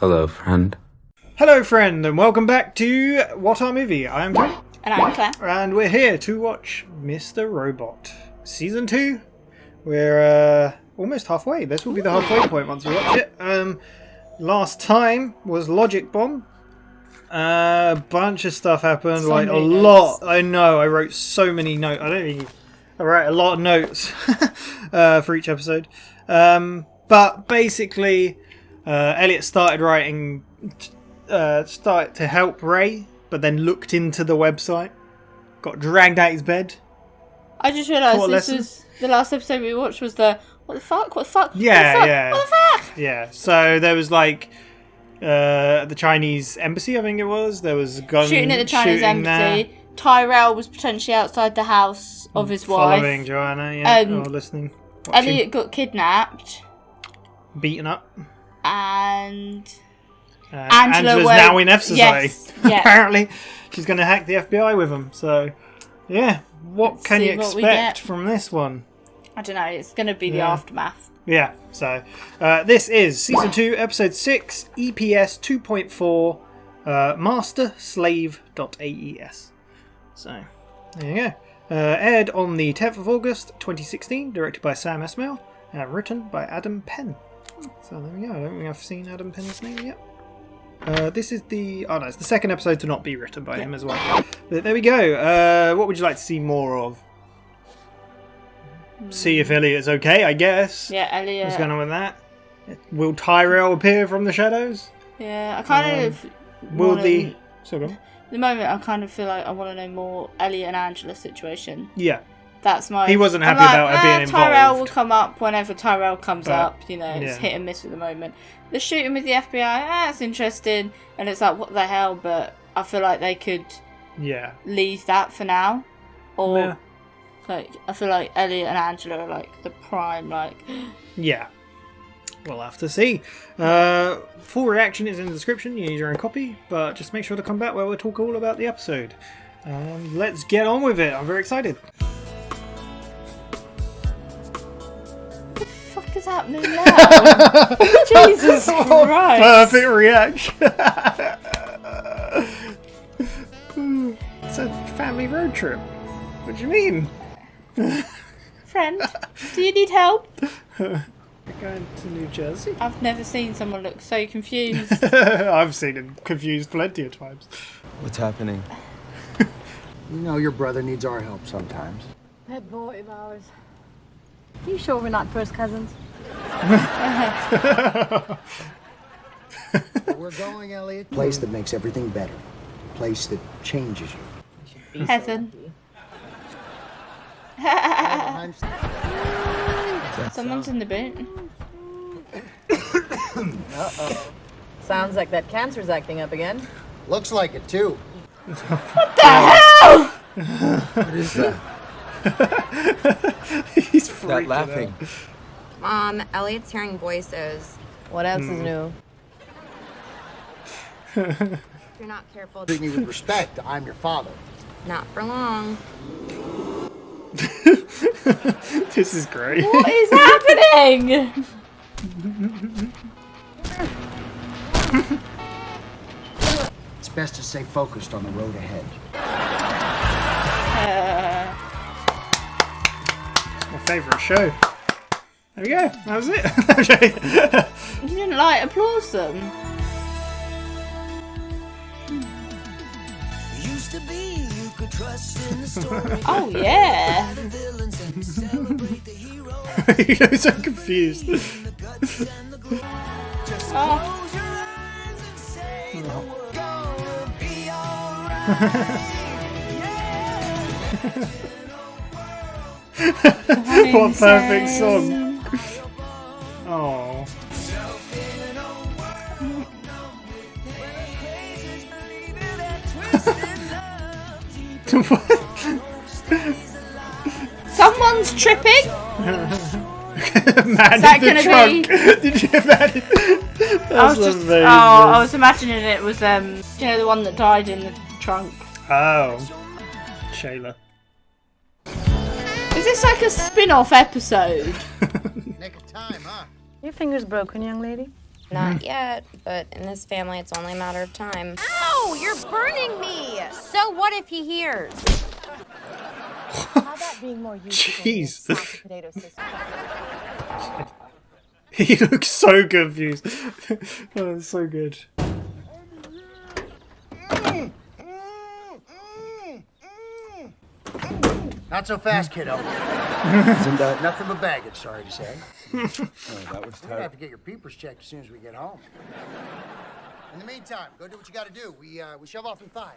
Hello, friend. Hello, friend, and welcome back to WhatAreMovie. I am Tony. And I'm Claire. And we're here to watch Mr. Robot. Season 2. We're almost halfway. This will be the halfway point once we watch it. Last time was Logic Bomb. A bunch of stuff happened, So like a many lot. notes. I know, I wrote so many notes. I wrote a lot of notes for each episode. But basically, Elliot started writing, started to help Ray, but then looked into the website, got dragged out his bed. I just realised What this lesson? was the last episode we watched was the what the fuck? What the fuck? Yeah, what the fuck? yeah. What the fuck? Yeah, so there was like the Chinese embassy, I think it was. There was a gun Shooting at the Chinese shooting embassy. there, Tyrell was potentially outside the house of his following wife. Joanna, yeah, or listening, watching, Elliot got kidnapped, beaten up. and Angela's went- now in F Society. Yes, yeah. Apparently, she's going to hack the FBI with him. So, yeah, what Let's can you see what we expect get. from this one? I don't know. It's going to be the Yeah. aftermath. Yeah, so this is Season 2, Episode 6, EPS 2.4, masterslave.aes. So, there you go. Aired on the 10th of August 2016, directed by Sam Esmail, and written by Adam Penn. So there we go. I don't think I've seen Adam Penn's name yet. This is the... Oh no, it's the second episode to not be written by him as well. But there we go. What would you like to see more of? See if Elliot's okay, I guess. Yeah, Elliot. What's going on with that? Will Tyrell appear from the shadows? Yeah, I kind of. Will wanna- the... So go on. At the moment, I kind of feel like I want to know more Elliot and Angela's situation. Yeah. That's my. He wasn't happy I'm like, about her being Tyrell involved. will come up whenever Tyrell comes But, up. You know, it's yeah. hit and miss at the moment. The shooting with the FBI, that's interesting, and it's like, what the hell? But I feel like they could Yeah. leave that for now, or Yeah. like I feel like Elliot and Angela are like the prime, like. Yeah. We'll have to see. Full reaction is in the description. You need your own copy, but just make sure to come back where we'll talk all about the episode. Let's get on with it. I'm very excited. What the fuck is happening now? Jesus Christ! Perfect reaction. It's a family road trip. What do you mean? Friend, do you need help? We're going to New Jersey. I've never seen someone look so confused. I've seen him confused plenty of times. What's happening? You know your brother needs our help sometimes. That boy of ours. You sure we're not first cousins? Where we're going, Elliot. A place that makes everything better. A place that changes you. Heaven. Someone's in the boot. Sounds like that cancer's acting up again. Looks like it too. What is that? He's That freaking laughing. out. Mom, Elliot's hearing voices. What else is new? If you're not careful, Treat me with respect. I'm your father. not for long. This is great. What is happening? It's best to stay focused on the road ahead. My favourite show. There we go. That was it. You didn't like applause them. Oh yeah. You're so confused. Oh. What a perfect song. Oh. Someone's tripping. Man that in the gonna trunk. Did you imagine? I was That's just. amazing. Oh, I was imagining it was you know, the one that died in the trunk. Oh. Shayla. Is this like a spin-off episode? Nick of time, huh? Your finger's broken, young lady. Not yet, but in this family, it's only a matter of time. Ow! You're burning me! So what if he hears? How about being more useful than Jeez. a sack of potato sister? He looks so confused. Oh, it's so good. Not so fast, kiddo. Nothing but baggage, sorry to say. Oh, that was You're gonna tough. have to get your peepers checked as soon as we get home. In the meantime, go do what you gotta do. We shove off in 5.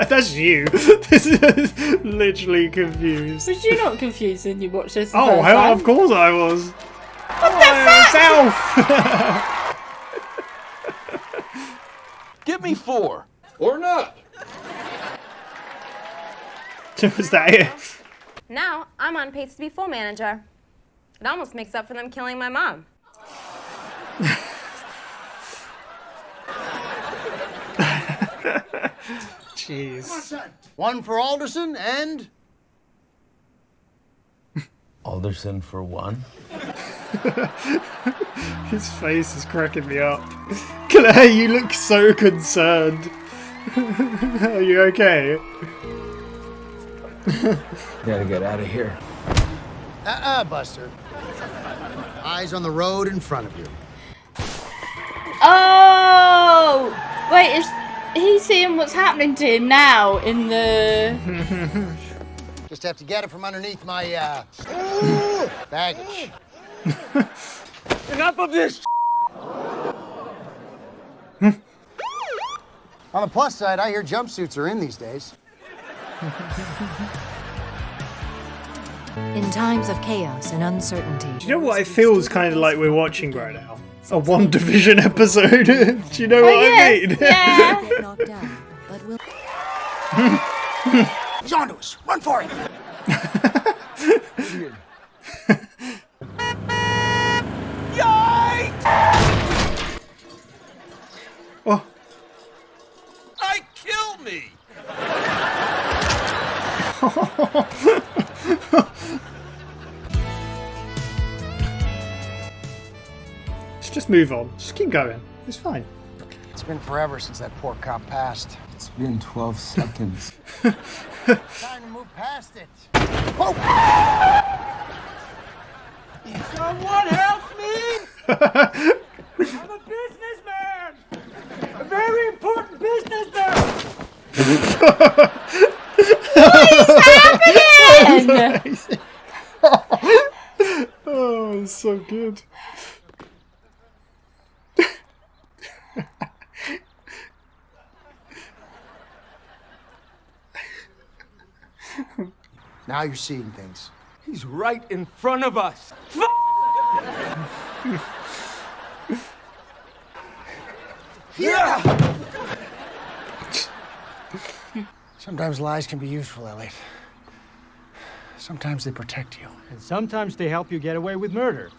That's you. This is literally confused. Was you not confused when you watched this? Oh, hell, of course I was. What the fuck? Give me 4. Or not. Was that it? Now, I'm on pace to be full manager. It almost makes up for them killing my mom. Jeez. Son. One for Alderson and... Alderson for one. His face is cracking me up. Claire, you look so concerned. Are you okay? Gotta get out of here. Buster. Eyes on the road in front of you. Oh! Wait, is he seeing what's happening to him now in the... Just have to get it from underneath my, baggage. Enough of this. On the plus side, I hear jumpsuits are in these days. In times of chaos and uncertainty. Do you know what it feels kind of like we're watching right now? A One Division episode. Do you know what I mean? Yeah. Get knocked down, but we'll... He's onto us. Run for it. Oh. I kill me. Just move on. Just keep going. It's fine. It's been forever since that poor cop passed. It's been 12 seconds. Time to move past it. Oh! Someone help me! I'm a businessman! A very important businessman! happening? Oh, it's so good. Now you're seeing things. He's right in front of us. Yeah! Sometimes lies can be useful, Elliot. Sometimes they protect you. And sometimes they help you get away with murder.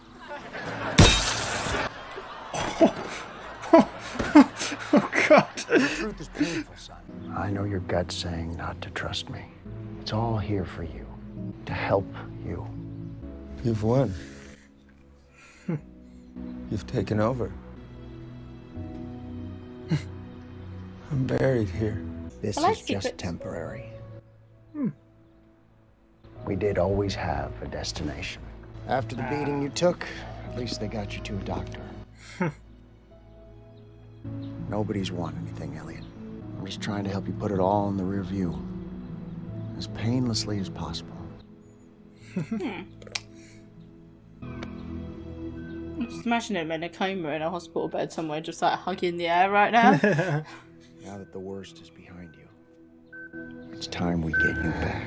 Oh, God. The truth is painful, son. I know your gut's saying not to trust me. It's all here for you, to help you. You've won. You've taken over. I'm buried here. This I like is just secrets. temporary. We did always have a destination. After the beating you took, at least they got you to a doctor. Nobody's won anything, Elliot. I'm just trying to help you put it all in the rear view. As painlessly as possible. Just imagine him in a coma in a hospital bed somewhere, just like hugging the air right now. Now that the worst is behind you, it's time we get you back.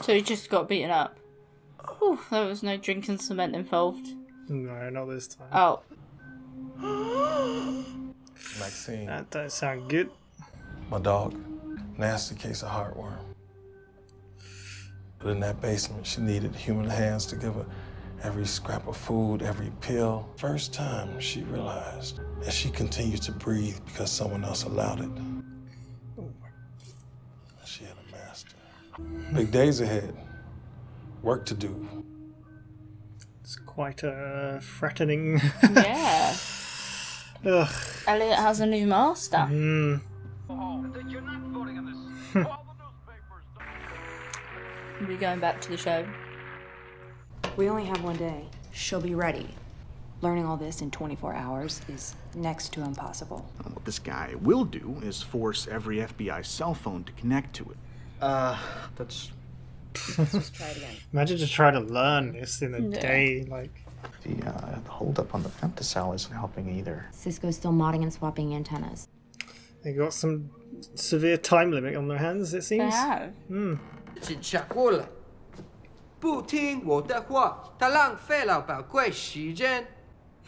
So he just got beaten up. Whew, there was no drinking cement involved. No, not this time. Oh. Maxine, That don't sound good. my dog, nasty case of heartworm. But in that basement, she needed human hands to give her every scrap of food, every pill. First time she realized that she continued to breathe because someone else allowed it. She had a master. Big days ahead. Work to do. It's quite a threatening. Yeah. Ugh. Elliot has a new master. Mm. We're going back to the show. We only have one day. She'll be ready. Learning all this in 24 hours is next to impossible. What this guy will do is force every FBI cell phone to connect to it. That's... Let's just try it again. Imagine to try to learn this in a day, like. The holdup on the femtocell isn't helping either. Cisco's still modding and swapping antennas. They got some severe time limit on their hands, it seems. They have. 警察过了，不听我的话，他浪费了宝贵时间。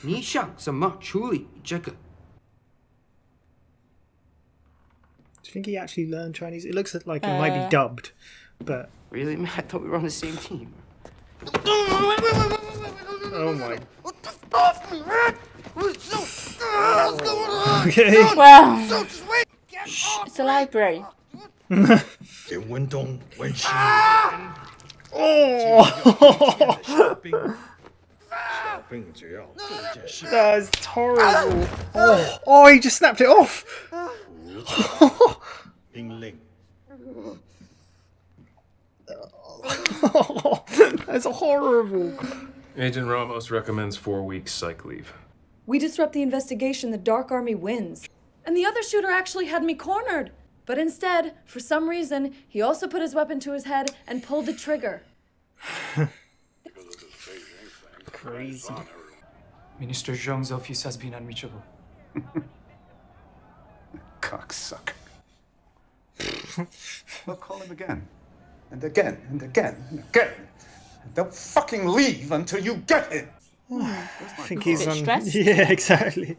你想怎么处理这个？ Do you think he actually learned Chinese? It looks like it might be dubbed, but. Really, man? I thought we were on the same team. Oh my. Okay. Okay. Wow. Shh, it's a library. Oh! That's horrible. Oh, he just snapped it off. That's horrible. Agent Ramos recommends 4 weeks psych leave. We disrupt the investigation, the Dark Army wins. And the other shooter actually had me cornered. But instead, for some reason, he also put his weapon to his head and pulled the trigger. Crazy. Minister Zhong's office has been unreachable. Cocksucker. We'll call him again. And again, and again, and again. And don't fucking leave until you get him! I think he's on... stressed. Yeah, exactly.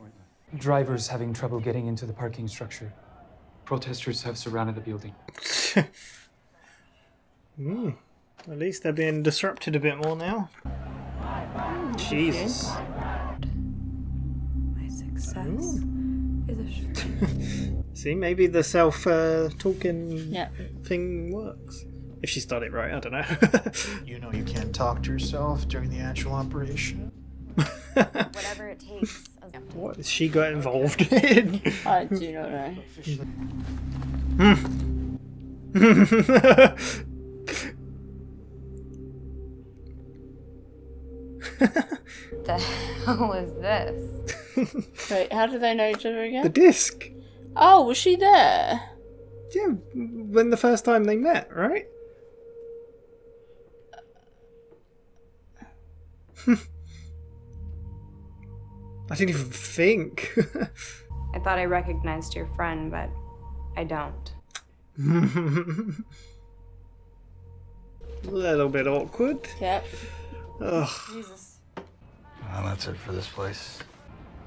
Drivers having trouble getting into the parking structure. Protesters have surrounded the building. At least they're being disrupted a bit more now. Jesus. My success is assured. See, maybe the self-talking Yeah. thing works. If she's done it right, I don't know. You know you can't talk to yourself during the actual operation. Whatever it takes. What has she got involved in? I do not know. The hell is this? Wait, how do they know each other again? The disc. Oh, was she there? Yeah, when the first time they met, right? I didn't even think. I thought I recognized your friend, but I don't. A little bit awkward. Yep. Ugh. Jesus. Well, that's it for this place.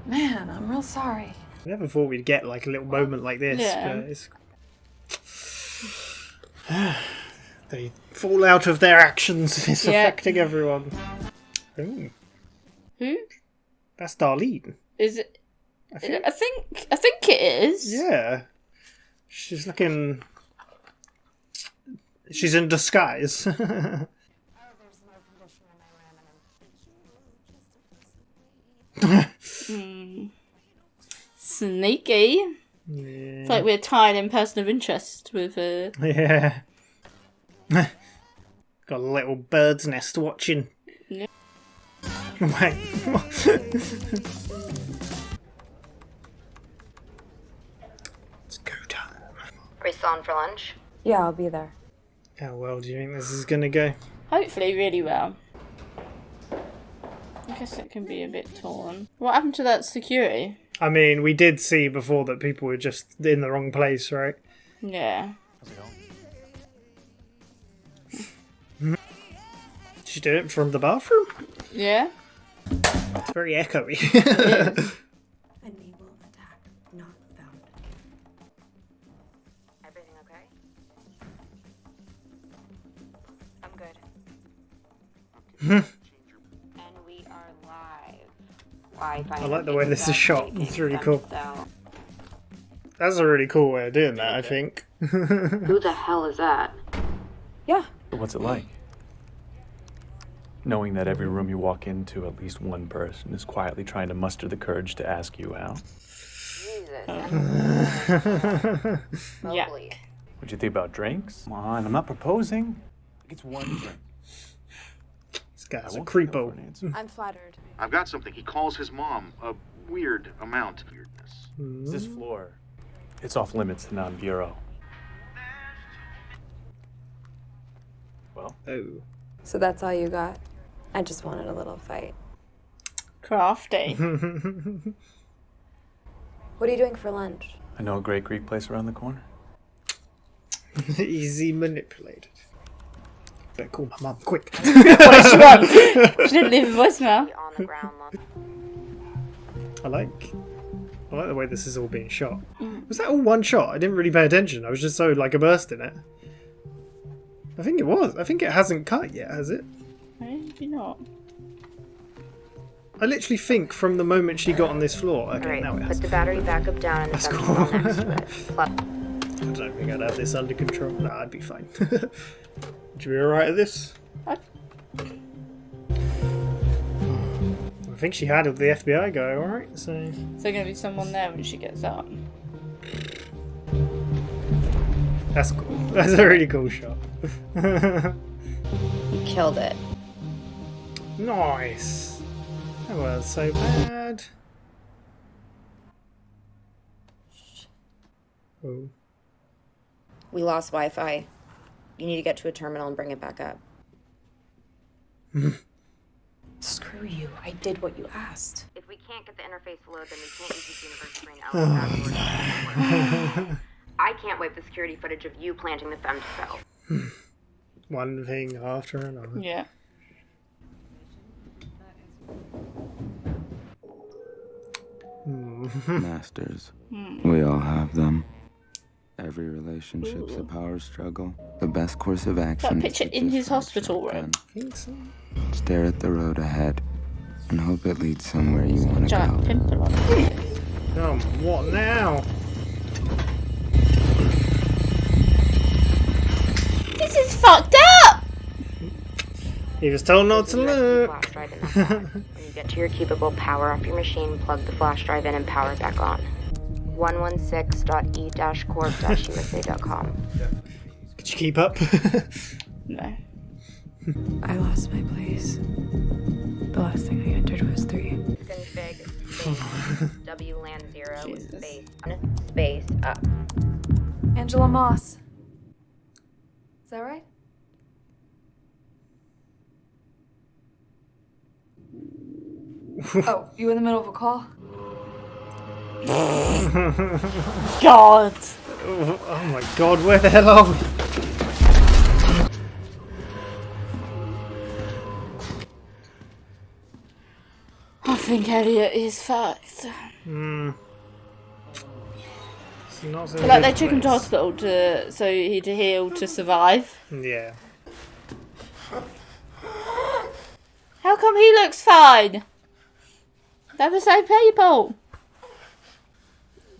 Man, I'm real sorry. I never thought we'd get like a little moment like this, Yeah. but it's... They fall out of their actions. It's affecting everyone. Ooh. Who? That's Darlene. Is it? I think it is. Yeah. She's looking... She's in disguise. Sneaky. Yeah. It's like we're tied in person of interest with Yeah. Got a little bird's nest watching. Yeah. Wait. It's go time. Are we still on for lunch? Yeah, I'll be there. How well do you think this is gonna go? Hopefully really well. I guess it can be a bit torn. What happened to that security? I mean, we did see before that people were just in the wrong place, right? Yeah. Did she do it from the bathroom? Yeah. It's very echoey. Enable attack not found. Everything okay? I'm good. And we are live. I like the way this is shot. It's really cool. That's a really cool way of doing that, I think. Who the hell is that? Yeah. What's it like? Knowing that every room you walk into, at least one person is quietly trying to muster the courage to ask you out. Yeah. What'd you think about drinks? Come on, I'm not proposing. It's one drink. This guy's a creepo. I'm flattered. I've got something. He calls his mom a weird amount of weirdness. This floor, it's off limits to non-bureau. Well. Oh. So that's all you got? I just wanted a little fight. Crafty. What are you doing for lunch? I know a great Greek place around the corner. Easy manipulated. Better call my mum quick. What she want? She didn't leave a voicemail. I like the way this is all being shot. Was that all one shot? I didn't really pay attention. I was just so like immersed in it. I think it was. I think it hasn't cut yet, has it? Maybe not. I literally think from the moment she got on this floor. Okay, Alright, now it put has. the battery back up down and That's the cool. next to it. I don't think I'd have this under control. Nah, I'd be fine. Would you be alright at this? I think she handled the FBI guy alright, so... Is there going to be someone there when she gets up? That's cool. That's a really cool shot. You killed it. Nice. That was so bad. Oh. We lost Wi-Fi. You need to get to a terminal and bring it back up. Screw you. I did what you asked. If we can't get the interface to load, then we can't use this universe brain password. I can't wipe the security footage of you planting the femtocell. One thing after another. Yeah. Masters. We all have them. Every relationship's a power struggle. The best course of action That is picture to in just his hospital room. I think so. Stare at the road ahead and hope it leads somewhere you want to Giant go. pimple on it. What now? This is fucked up! He was told not to look. When you get to your cubicle, power off your machine, plug the flash drive in, and power it back on. 116.e-corp-usa.com. Could you keep up? No. I lost my place. The last thing I entered was 3. Config space WLAN 0 space up. Angela Moss. Is that right? Oh, you in the middle of a call? God! Oh my god, where the hell are we? I think Elliot is fucked. It's not so But, like, they good took him to place. hospital so he'd heal to survive. Yeah. How come he looks fine? They're the same people.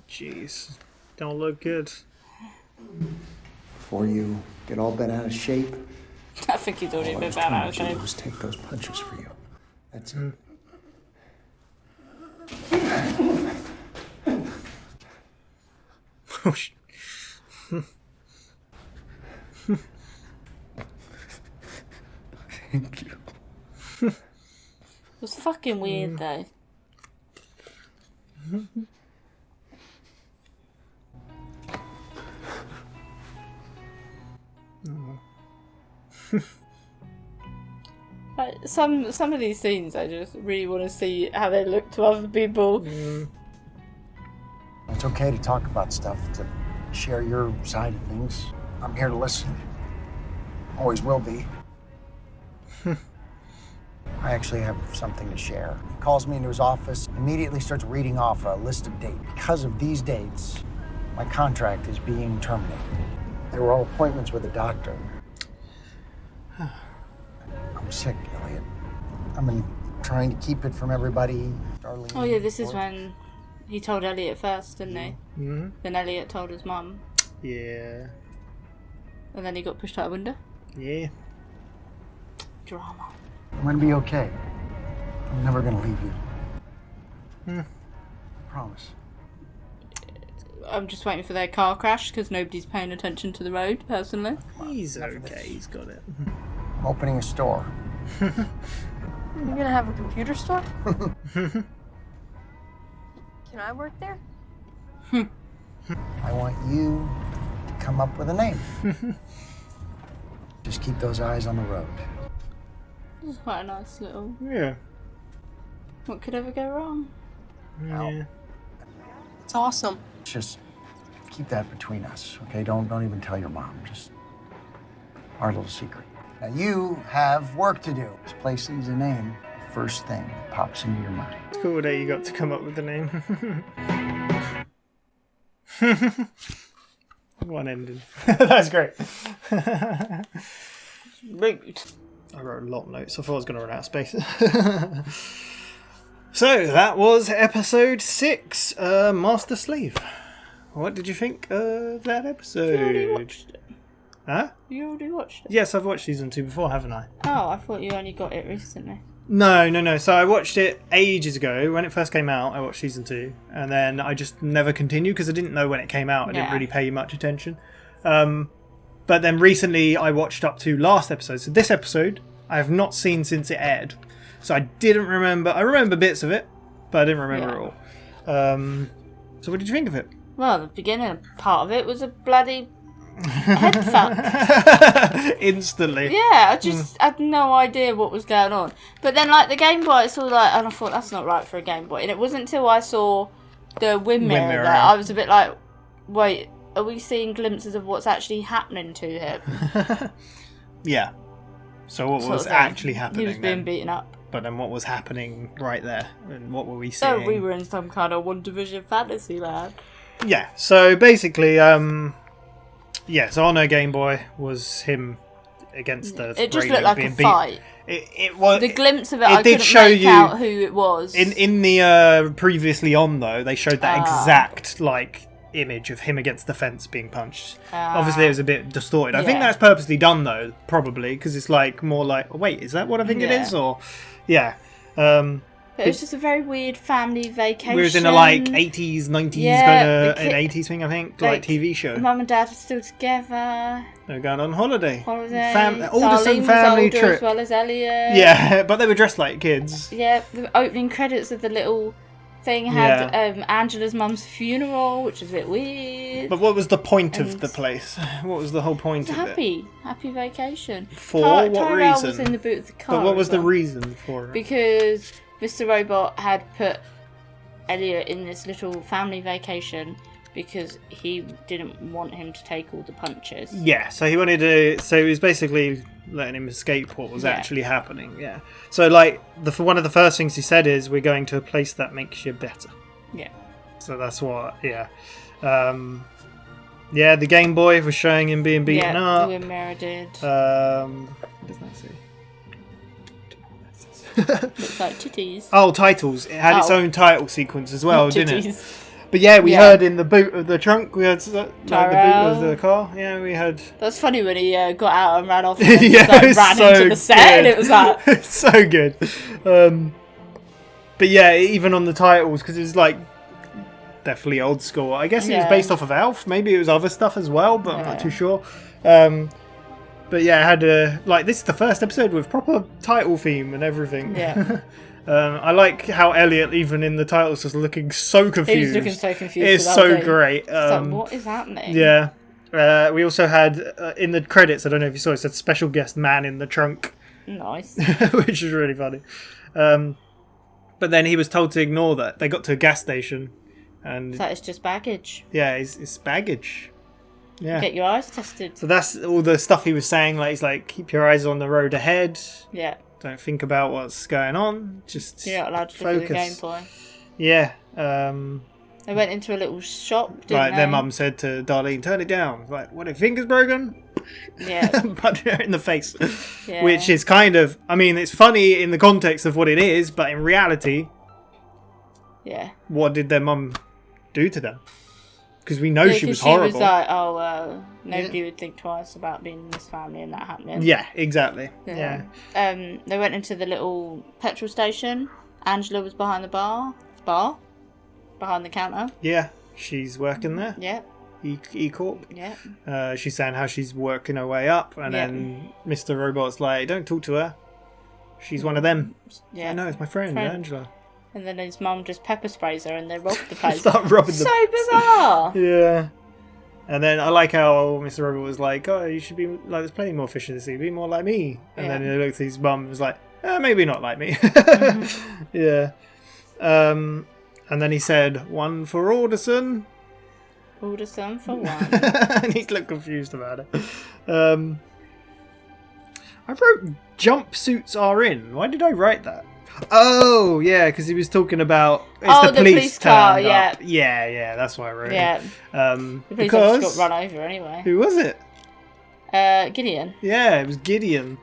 Jeez. Don't look good. Before you get all bent out of shape, I think he's already all I been was bad trying out to of do shape. was take those punches for you. That's it. Oh, shit. Thank you. It was fucking weird though. Like, some of these scenes, I just really want to see how they look to other people. It's okay to talk about stuff, to share your side of things. I'm here to listen. Always will be. I actually have something to share. He calls me into his office, immediately starts reading off a list of dates. Because of these dates, my contract is being terminated. They were all appointments with a doctor. I'm sick, Elliot. I've been trying to keep it from everybody. Darlene. Oh yeah, this is when he told Elliot first, didn't he? Mm-hmm. Then Elliot told his mum. Yeah. And then he got pushed out a window. Yeah. Drama. I'm gonna be okay. I'm never gonna leave you. I promise. I'm just waiting for their car crash because nobody's paying attention to the road, personally. He's okay, he's got it. I'm opening a store. You're gonna have a computer store? Can I work there? I want you to come up with a name. Just keep those eyes on the road. This is quite a nice little... Yeah. What could ever go wrong? Yeah. It's awesome. Just keep that between us, okay? Don't even tell your mom. Just our little secret. Now you have work to do. This place needs a name. First thing that pops into your mind. It's cool that you got to come up with the name. One ending. That's great. Rude. I wrote a lot of notes. I thought I was going to run out of space. So, that was episode 6, Master Slave. What did you think of that episode? You already watched it. Huh? You already watched it? Yes, I've watched season 2 before, haven't I? Oh, I thought you only got it recently. No. So I watched it ages ago. When it first came out, I watched season 2. And then I just never continued because I didn't know when it came out. I didn't really pay much attention. But then recently I watched up to last episode. So this episode I have not seen since it aired. So I didn't remember. I remember bits of it, but I didn't remember it all. So what did you think of it? Well, the beginning part of it was a bloody head fuck. Instantly. Yeah, I just had no idea what was going on. But then, like, the Game Boy, it's all like, and I thought, that's not right for a Game Boy. And it wasn't until I saw the wind mirror that I was a bit like, wait, are we seeing glimpses of what's actually happening to him? Yeah. So what was actually happening? He was being beaten up. But then what was happening right there? And what were we seeing? So we were in some kind of One Division fantasy land. Yeah, so basically, so on her Game Boy was him against the It just radio looked like being a fight. It was the glimpse of it, it I did couldn't show make you out who it was. in the previously on though. They showed that exact like image of him against the fence being punched. Obviously, it was a bit distorted. I think that's purposely done though, probably because it's like more like, oh, wait, is that what I think it is? Or But it was just a very weird family vacation. We was in a like 80s, 90s kind of an 80s thing, I think, like TV show. Mum and Dad were still together. They were going on holiday. All the same family trip. As well as Elliot. Yeah, but they were dressed like kids. Yeah, the opening credits of the little thing had Angela's mum's funeral, which was a bit weird. But what was the point of the place? What was the whole point of it? Happy vacation. For what Tyrell reason? was in the boot of the car. But what was the reason for it? Because Mr. Robot had put Elliot in this little family vacation because he didn't want him to take all the punches. Yeah, so he wanted to. So he was basically letting him escape what was actually happening. Yeah. So like one of the first things he said is, "We're going to a place that makes you better." Yeah. So that's what. Yeah. The Game Boy was showing him being beaten up. Yeah, the mirror did. What does that say? Looks like titties. Oh, titles. It had its own title sequence as well, didn't it? But we Yeah. heard in the boot of the trunk, we heard the boot of the car. Yeah, we had. That's funny when he got out and ran off and then Yeah, just, it was ran so into the set and it was like... It's so good. But yeah, even on the titles, because it was like definitely old school. I guess it was based off of Alf. Maybe it was other stuff as well, but I'm not too sure. But yeah, it had this is the first episode with proper title theme and everything. Yeah. I like how Elliot, even in the titles, was looking so confused. He was looking so confused. It's so great. So what is happening? Yeah. We also had, in the credits, I don't know if you saw it, said special guest man in the trunk. Nice. Which is really funny. But then he was told to ignore that. They got to a gas station. And So it's just baggage. Yeah, it's baggage. Yeah. Get your eyes tested. So that's all the stuff he was saying. Like, he's like, keep your eyes on the road ahead. Yeah. Don't think about what's going on. Just You're not allowed to focus. look at the Game Boy. Yeah. They went into a little shop, didn't right, they? their mum said to Darlene, turn it down. Like, what, your finger's broken? Yeah. Punch her in the face. Yeah. Which is kind of, I mean, it's funny in the context of what it is, but in reality, yeah, what did their mum do to them? because we know she was horrible. She was like, nobody would think twice about being in this family and that happening. Yeah, exactly. Yeah. They went into the little petrol station. Angela was behind the bar, behind the counter. Yeah, she's working there. Yeah. E-Corp. Yeah. She's saying how she's working her way up, and then Mr. Robot's like, don't talk to her. She's one of them. Yeah. I know, it's my friend, Angela. And then his mum just pepper sprays her and they rob the place. Start robbing so bizarre. Yeah. And then I like how Mr. Robot was like, oh, you should be like, there's plenty more fish in the sea, be more like me. And then he looked at his mum and was like, maybe not like me. Yeah. And then he said, one for Alderson. Alderson for one. And he's looked confused about it. I wrote jumpsuits are in. Why did I write that? Oh, yeah, because he was talking about the police car, yeah. Yeah, that's why I wrote it. The police officer got run over anyway. Who was it? Gideon. Yeah, it was Gideon.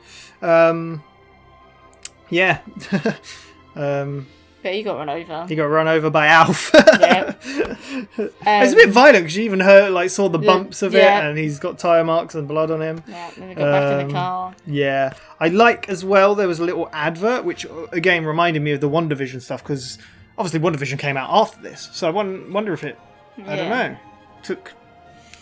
Yeah. But he got run over. He got run over by Alf. Yeah. It's a bit violent because you even saw the bumps of it, and he's got tyre marks and blood on him. Yeah, then they got back in the car. Yeah. I like as well, there was a little advert, which again reminded me of the WandaVision stuff, because obviously WandaVision came out after this. So I wonder if it, I don't know, took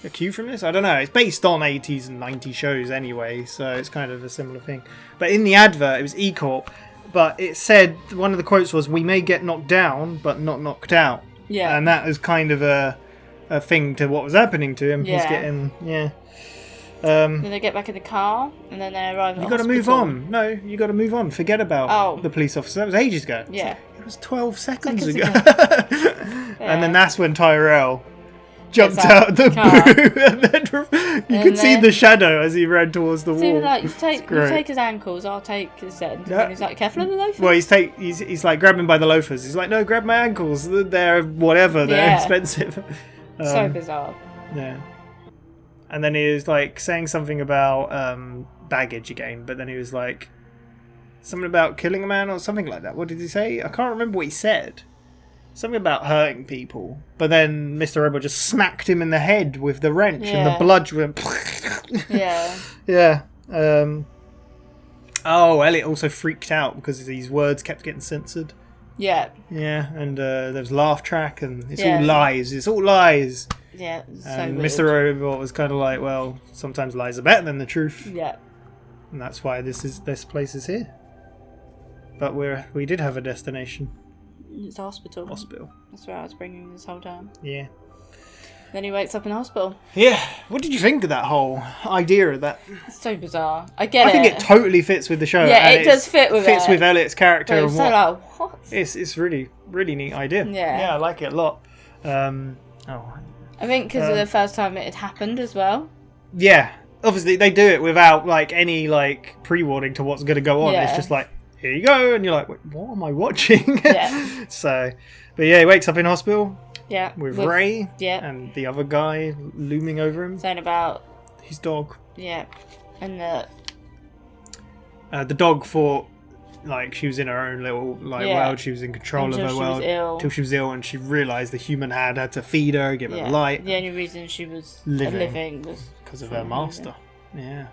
a cue from this? I don't know. It's based on 80s and 90s shows anyway, so it's kind of a similar thing. But in the advert, it was E-Corp. But it said, one of the quotes was, we may get knocked down, but not knocked out. Yeah. And that was kind of a thing to what was happening to him. Yeah. He's getting, then they get back in the car, and then they arrive at You got to move on. No, you got to move on. Forget about the police officer. That was ages ago. Yeah. It was 12 seconds ago. And then that's when Tyrell jumped out the boo, and then you could see the shadow as he ran towards the wall. So like, you take his ankles, I'll take his head. Yeah. And he's like, careful of the loafers. Well, he's like grabbing by the loafers. He's like, no, grab my ankles. They're whatever. They're expensive. So bizarre. Yeah. And then he was like saying something about baggage again, but then he was like something about killing a man or something like that. What did he say? I can't remember what he said. Something about hurting people. But then Mr. Robot just smacked him in the head with the wrench, and the blood went. Yeah. Elliot also freaked out because these words kept getting censored. Yeah. Yeah, and there was laugh track, and it's all lies. It's all lies. Yeah. So And weird. Mr. Robot was kind of like, well, sometimes lies are better than the truth. Yeah. And that's why this place is here. But we did have a destination. It's a hospital. That's where I was bringing him this whole time. Yeah. Then he wakes up in the hospital. Yeah. What did you think of that whole idea of that? It's so bizarre. I get it. I think it totally fits with the show. Yeah, and it does fit with fits with Elliot's character. But And it's so like, what? It's really, really neat idea. Yeah. Yeah, I like it a lot. I think because of the first time it had happened as well. Yeah. Obviously, they do it without like any like pre-warning to what's going to go on. Yeah. It's just like, here you go, and you're like, wait, what am I watching? Yeah. So, but yeah, he wakes up in hospital. Yeah. With Ray. Yeah. And the other guy looming over him. Saying about his dog. Yeah. And the dog thought like she was in her own little world. She was in control of her world until she was ill, and she realised the human had to feed her, give her light. The only reason she was living was because of her master. Yeah.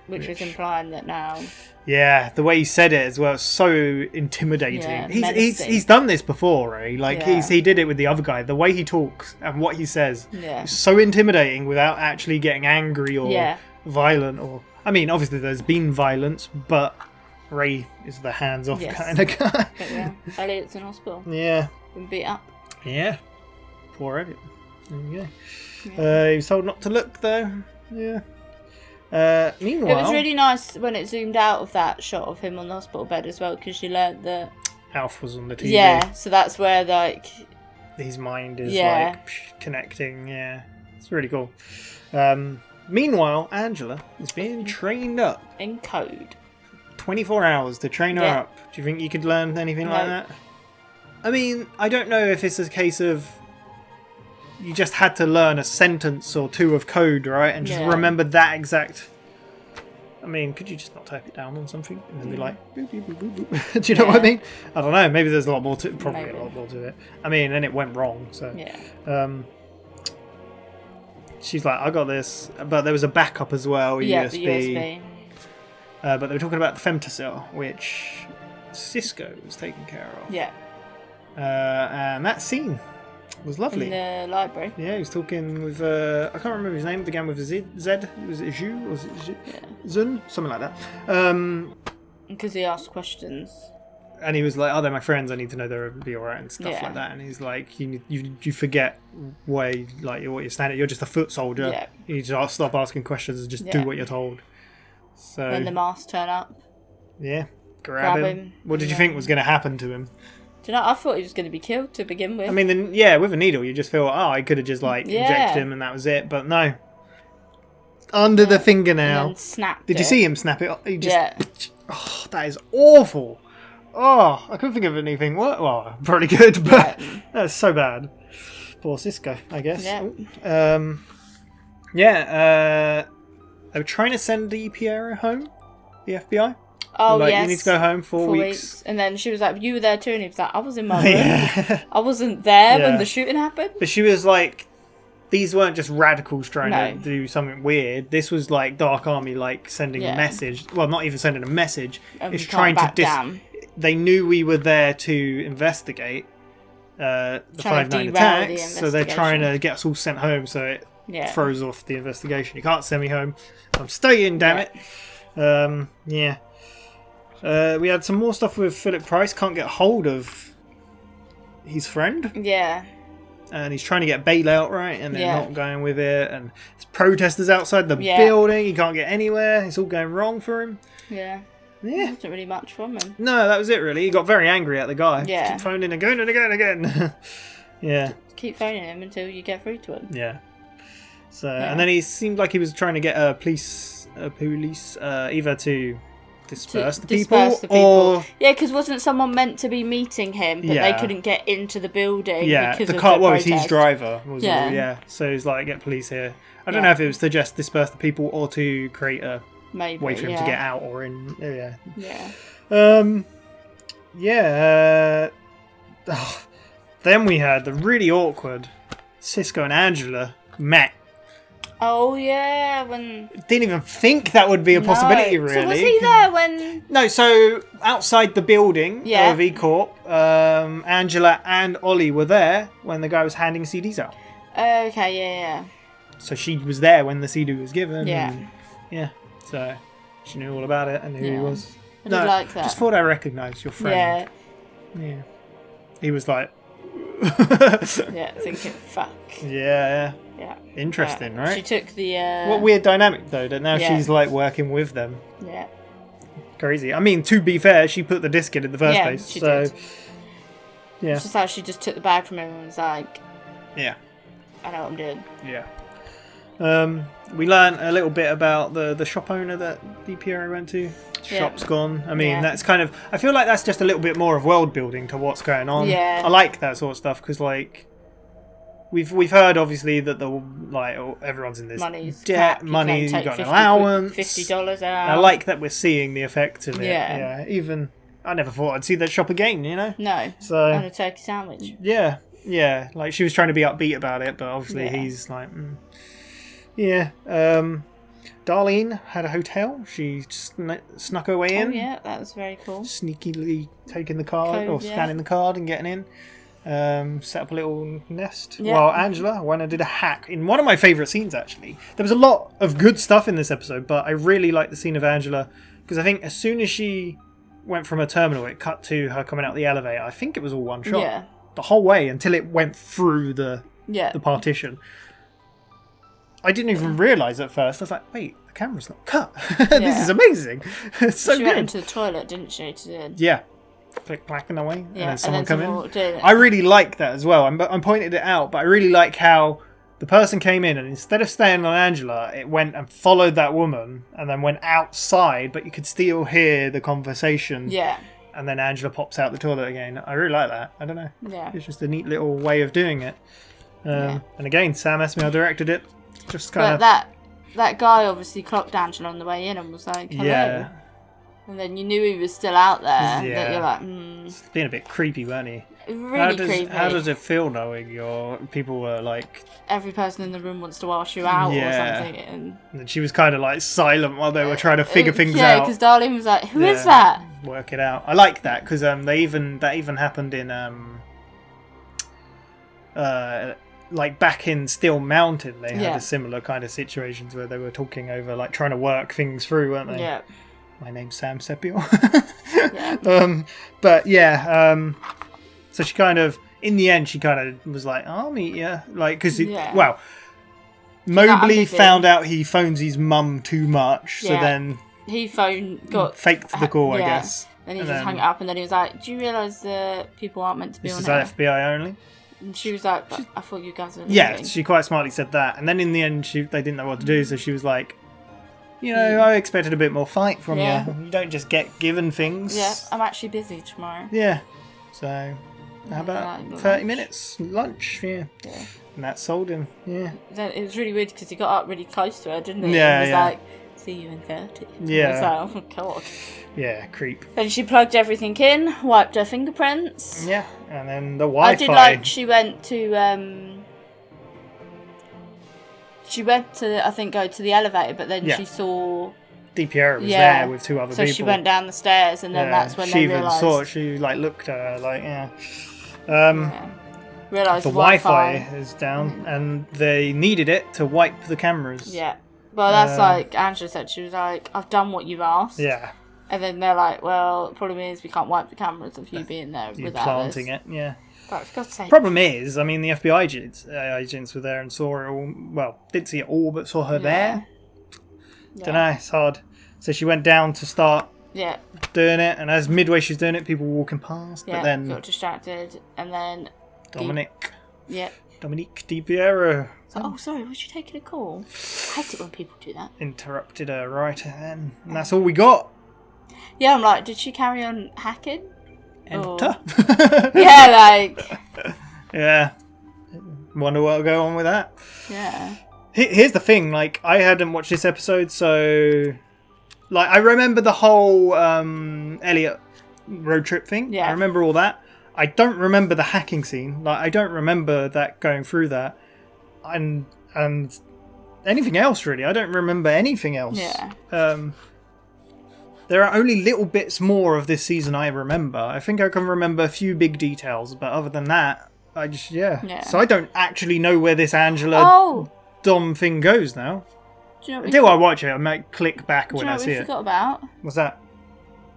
Which was implying that now. Yeah, the way he said it as well, it's so intimidating. Yeah, he's done this before, Ray. Like he did it with the other guy. The way he talks and what he says, is so intimidating without actually getting angry or violent. Or I mean, obviously there's been violence, but Ray is the hands-off kind of guy. But yeah, Elliot's in hospital. Yeah. Been beat up. Yeah. Poor Elliot. There you go. He was told not to look though. Yeah. Meanwhile, it was really nice when it zoomed out of that shot of him on the hospital bed as well, because you learned that Alf was on the TV. Yeah, so that's where like his mind is like connecting. Yeah, it's really cool. Meanwhile, Angela is being trained up in code. 24 hours to train her up. Do you think you could learn anything like that? I mean, I don't know if it's a case of you just had to learn a sentence or two of code, right? And just remember that exact... I mean, could you just not type it down on something and then be like, boop, boop, boop, boop, boop. Do you know what I mean? I don't know. Maybe there's a lot more to... Probably a lot more to it. I mean, and it went wrong, so... Yeah. she's like, I got this, but there was a backup as well, Yeah, USB. the USB. But they were talking about the femtocell, which Cisco was taking care of. Yeah. And that scene was lovely. In the library. Yeah, he was talking with, I can't remember his name, began with a Z. Was it Zhu? Or was it Zun? Something like that. Because he asked questions. And he was like, "Oh, they're my friends. I need to know they'll be alright and stuff like that." And he's like, "You forget where what you're standing. You're just a foot soldier. Yeah. You just stop asking questions and just do what you're told." So When the masks turn up. Yeah, grab him. What did you think was going to happen to him? Do you know? I thought he was going to be killed to begin with. I mean, with a needle, you just feel, I could have just injected him and that was it. But no, under the fingernail. And then snapped Did you it. see him snap it? He just, oh, that is awful. Oh, I couldn't think of anything. Well, probably good, but that's so bad. Poor Cisco, I guess. Yeah. They were trying to send the Piero home, the FBI. Oh, like, yes. You need to go home 4 weeks. And then she was like, you were there too? And he was like, I was in my room. I wasn't there when the shooting happened. But she was like, these weren't just radicals trying to do something weird. This was like Dark Army, like sending a message. Well, not even sending a message. It's trying to They knew we were there to investigate the 5/9 attacks, so they're trying to get us all sent home. So it throws off the investigation. You can't send me home. I'm staying. Damn it. We had some more stuff with Philip Price. Can't get hold of his friend. Yeah. And he's trying to get bailout, right? And they're not going with it. And there's protesters outside the building. He can't get anywhere. It's all going wrong for him. Yeah. Yeah. Wasn't really much from him. No, that was it, really. He got very angry at the guy. Yeah. Keep phoning again and again and again. Yeah. Keep phoning him until you get through to him. Yeah. So, and then he seemed like he was trying to get police either to disperse the people, or because wasn't someone meant to be meeting him, but they couldn't get into the building? Because the of car. the Well, it was protest. his driver. Yeah. Yeah. So he's like, get police here. I don't know if it was to just disperse the people or to create a way for him to get out or in. Then we had the really awkward Cisco and Angela met. Oh yeah, when Didn't even think that would be a possibility, really. So was he there when? No, so outside the building of E Corp, Angela and Ollie were there when the guy was handing CDs out. Okay, yeah. So she was there when the CD was given. Yeah. And, so she knew all about it and who he was. I did like that. Just thought I recognised your friend. Yeah. He was like... thinking, fuck. Yeah. Interesting, right? She took the... What weird dynamic, though, that now she's, like, working with them. Yeah. Crazy. I mean, to be fair, she put the disc in the first place. She so, did. Yeah. It's just how she just took the bag from him and was like... Yeah. I know what I'm doing. Yeah. We learned a little bit about the shop owner that Di Piero went to. Shop's gone. I mean, that's kind of... I feel like that's just a little bit more of world building to what's going on. Yeah. I like that sort of stuff because, like, we've heard obviously that everyone's in this debt, money, you got an allowance, $50 out. I like that we're seeing the effect of it. Yeah. Even I never thought I'd see that shop again. You know. No. So. On a turkey sandwich. Yeah. Yeah. Like she was trying to be upbeat about it, but obviously he's like. Yeah. Darlene had a hotel. She snuck her way in. Oh yeah, that was very cool. Sneakily taking the card or scanning the card and getting in. Set up a little nest. Yeah. While Angela went and did a hack in one of my favourite scenes, actually. There was a lot of good stuff in this episode, but I really like the scene of Angela because I think as soon as she went from her terminal, it cut to her coming out the elevator. I think it was all one shot. Yeah. The whole way until it went through the partition. I didn't even realise at first. I was like, wait, the camera's not cut. This is amazing. It's so she good. went into the toilet, didn't she? Yeah. Click, clacking away, and then someone come in. In. I really like that as well. I'm pointing it out, but I really like how the person came in and instead of staying on Angela, it went and followed that woman and then went outside, but you could still hear the conversation. Yeah. And then Angela pops out the toilet again. I really like that. I don't know. Yeah. It's just a neat little way of doing it. And again, Sam Esmail directed it. Just kind of. But that guy obviously clocked Angela on the way in and was like, hello. Yeah. And then you knew he was still out there. That you're like, He's being a bit creepy, weren't he? Really creepy. How does it feel knowing people were like... Every person in the room wants to ask you out or something. And she was kind of like silent while they were trying to figure things out. Yeah, because Darlene was like, who is that? Work it out. I like that because that even happened in like back in Steel Mountain. They had a similar kind of situations where they were talking over, like trying to work things through, weren't they? Yeah. My name's Sam Seppiel. But yeah, so she kind of, in the end, she kind of was like, I'll meet you. Like, because, well, Mobley found out he phones his mum too much, so then he faked the call, I guess. Then he just hung it up, and then he was like, do you realise that people aren't meant to be on this here? is FBI only? And she was like, but I thought you guys were leaving. Yeah, she quite smartly said that. And then in the end, they didn't know what to do, so she was like, you know, I expected a bit more fight from you. You don't just get given things. Yeah, I'm actually busy tomorrow. Yeah. So, how about 30 minutes? Lunch, yeah. And that sold him, yeah. Then it was really weird because he got up really close to her, didn't he? Yeah, he was like, see you in 30. Yeah. I was like, oh my god. Yeah, creep. Then she plugged everything in, wiped her fingerprints. Yeah, and then the Wi-Fi. I did like, she went to, I think, go to the elevator, but then she saw... DiPiero was there with two other people. So she went down the stairs, and then that's when they realised... She even saw it. She, like, looked at her, like, realised the Wi-Fi is down, and they needed it to wipe the cameras. Yeah. Well, that's like Angela said. She was like, I've done what you've asked. Yeah. And then they're like, well, the problem is we can't wipe the cameras of you being there You without planting this. it, yeah. But for God's sake. Problem is, I mean, the FBI agents were there and saw it all. Well, didn't see it all, but saw her there. Don't know, it's hard. So she went down to start doing it, and as midway she's doing it, people were walking past. But then got distracted, and then Dominic. Dominique DiPiero. Oh, sorry, was you taking a call? I hate it when people do that. Interrupted her right then, and that's all we got. Yeah, I'm like, did she carry on hacking? Enter. Yeah, like. Yeah. Wonder what'll go on with that. Yeah. Here's the thing, like, I hadn't watched this episode, so... Like, I remember the whole Elliot road trip thing. Yeah. I remember all that. I don't remember the hacking scene. Like, I don't remember that going through that. And anything else, really. I don't remember anything else. Yeah. There are only little bits more of this season I remember. I think I can remember a few big details, but other than that, I just, So I don't actually know where this Angela Dom thing goes now. Do you know Until I watch it, I might click back when I see it. Do you know what we forgot about? What's that?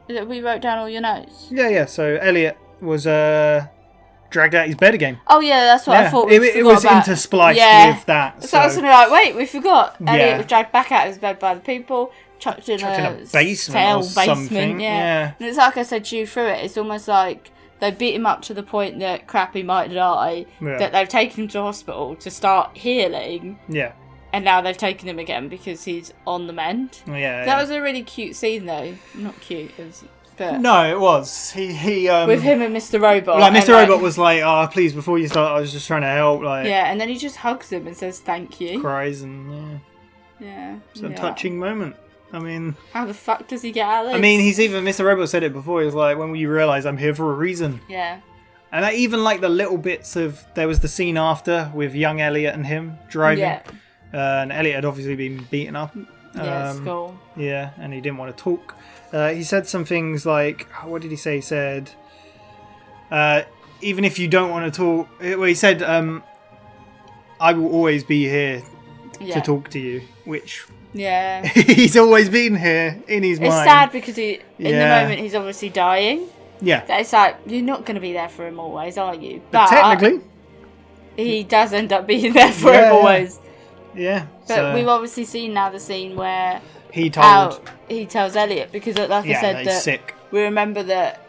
That we wrote down all your notes. Yeah, so Elliot was dragged out his bed again. Oh yeah, that's what I thought. It was interspliced with that. So I was gonna be like, wait, we forgot. Elliot was dragged back out of his bed by the people, chucked in a basement or something. Yeah. And it's like I said to you through it. It's almost like they beat him up to the point that Crappy might die. That they've taken him to hospital to start healing. Yeah. And now they've taken him again because he's on the mend. Yeah. That was a really cute scene, though. Not cute, but no, it was. He with him and Mr. Robot. Like Mr. Robot was like, "Oh, please, before you start, I was just trying to help." Like, yeah, and then he just hugs him and says, "Thank you." Cries and it's a touching moment. I mean, how the fuck does he get out of this? I mean, Mr. Robot said it before. He was like, "When will you realise I'm here for a reason?" Yeah. And I even like the little bits of. There was the scene after with young Elliot and him driving. Yeah. And Elliot had obviously been beaten up. Yeah, school. Yeah, and he didn't want to talk. He said some things like, what did he say? He said, even if you don't want to talk... Well, he said, I will always be here to talk to you, which... Yeah. He's always been here in his mind. It's sad because in the moment he's obviously dying. Yeah. It's like, you're not going to be there for him always, are you? But technically... He does end up being there for him always. Yeah. But we've obviously seen now the scene where he tells Elliot, because like I said, he's sick. We remember that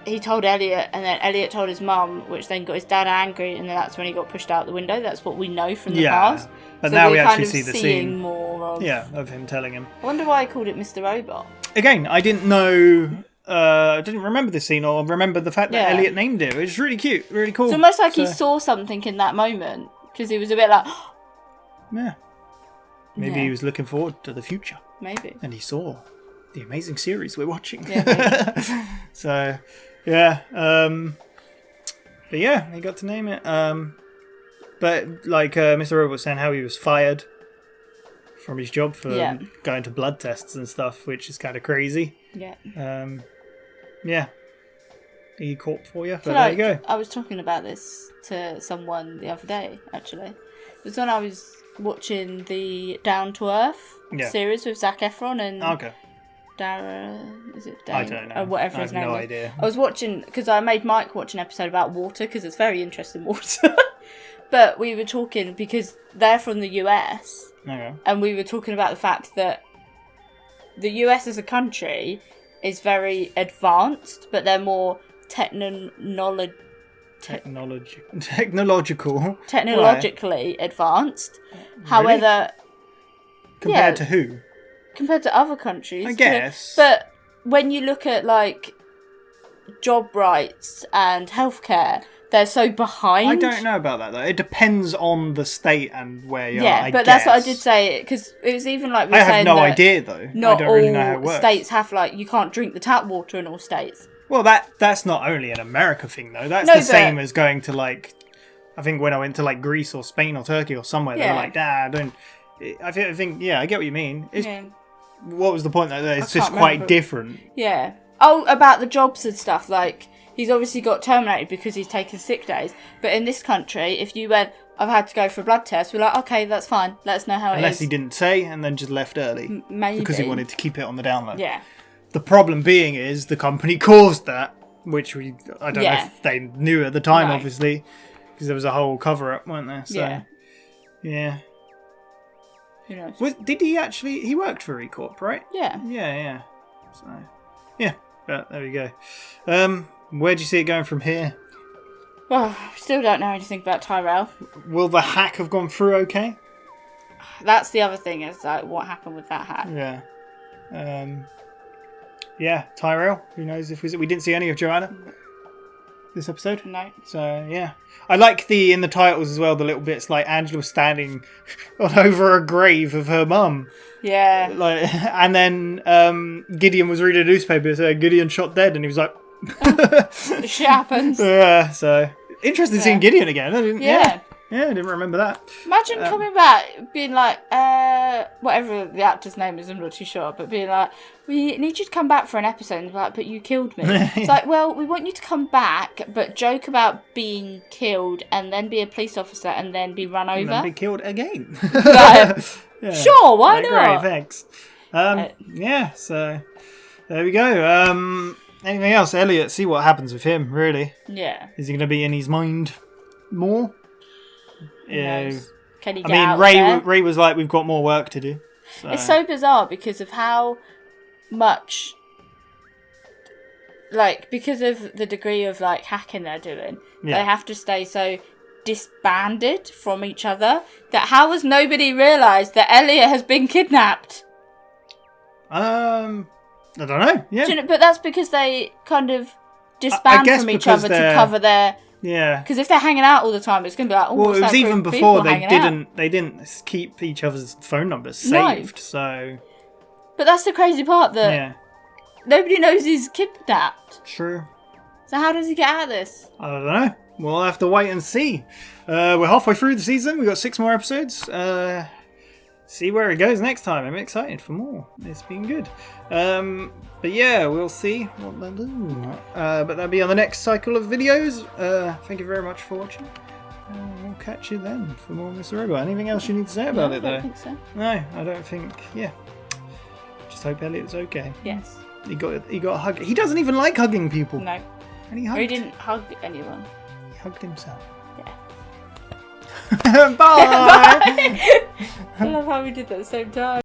he told Elliot, and then Elliot told his mum, which then got his dad angry, and then that's when he got pushed out the window. That's what we know from the past. But so now we we're actually kind of see the seeing scene. More of him telling him. I wonder why I called it Mr. Robot. Again, I didn't know. I didn't remember this scene or remember the fact that Elliot named it. It was really cute, really cool. It's almost like he saw something in that moment because he was a bit like, yeah. Maybe he was looking forward to the future. Maybe. And he saw the amazing series we're watching. Yeah, So, Yeah. But yeah, he got to name it. But like Mr. Robot was saying, how he was fired from his job for going to blood tests and stuff, which is kind of crazy. Yeah. Yeah. E Corp for you. But There you go. I was talking about this to someone the other day, actually. It was when I was watching the Down to Earth series with Zac Efron and Dara. Is it Dane? I don't know. Or whatever I his have name no is. idea. I was watching, because I made Mike watch an episode about water, because it's very interesting water. But we were talking, because they're from the US, and we were talking about the fact that the US as a country is very advanced, but they're more technologically advanced. Really? However, compared to who? Compared to other countries, I guess. But when you look at like job rights and healthcare, they're so behind. I don't know about that though. It depends on the state and where you are. Yeah, but that's what I did say, because it was even like we were saying I have no that idea though. Not I don't all really know how it works. states have like you can't drink the tap water in all states. Well, that's not only an America thing though. That's the same as going to like, I think when I went to like Greece or Spain or Turkey or somewhere, they're like, I don't. I think I get what you mean. What was the point though? It's just quite different. Yeah. Oh, about the jobs and stuff. Like he's obviously got terminated because he's taken sick days. But in this country, if you went, I've had to go for a blood test, we're like, okay, that's fine. Let us know how it is. Unless he didn't say and then just left early. Maybe. Because he wanted to keep it on the down low. Yeah. The problem being is the company caused that, which I don't know if they knew at the time, obviously, because there was a whole cover-up, weren't there? So, yeah. Who knows? Did he actually? He worked for E-Corp, right? Yeah. Yeah. So, yeah. But there we go. Where do you see it going from here? Well, we still don't know anything about Tyrell. Will the hack have gone through okay? That's the other thing, is like what happened with that hack. Yeah. Yeah, Tyrell. Who knows if we didn't see any of Joanna this episode? No. So yeah, I like in the titles as well. The little bits like Angela standing over a grave of her mum. Yeah. Like, and then Gideon was reading a newspaper saying Gideon shot dead, and he was like, "Shit happens." Yeah. So interesting seeing Gideon again. I didn't remember that. Imagine coming back, being like, whatever the actor's name is, I'm not too sure, but being like, we need you to come back for an episode, and like, but you killed me. It's like, well, we want you to come back, but joke about being killed, and then be a police officer, and then be run over. And then be killed again. Sure, why not? Great, thanks. Yeah, so there we go. Anything else, Elliot? See what happens with him, really. Yeah. Is he going to be in his mind more? Yeah. Can he get out there? Ray was like, we've got more work to do. So. It's so bizarre because of how much, like, because of the degree of like hacking they're doing, they have to stay so disbanded from each other that how has nobody realised that Elliot has been kidnapped? I don't know. Yeah, but that's because they kind of disband from each other to cover their. Yeah. Because if they're hanging out all the time, it's going to be like, oh, well, what's it was that even group of before people they didn't keep each other's phone numbers saved. So. But that's the crazy part, that nobody knows he's kidnapped. True. So how does he get out of this? I don't know. We'll have to wait and see. We're halfway through the season. We've got 6 more episodes. See where it goes next time. I'm excited for more. It's been good. But yeah, we'll see what they'll do. But that'll be on the next cycle of videos. Thank you very much for watching. We'll catch you then for more Mr. Robot. Anything else you need to say about it, though? I don't think so. No, I don't think. Yeah. Just hope Elliot's okay. Yes. He got a hug. He doesn't even like hugging people. No. And he hugged. Or he didn't hug anyone. He hugged himself. Yeah. Bye! I love how we did that at the same time.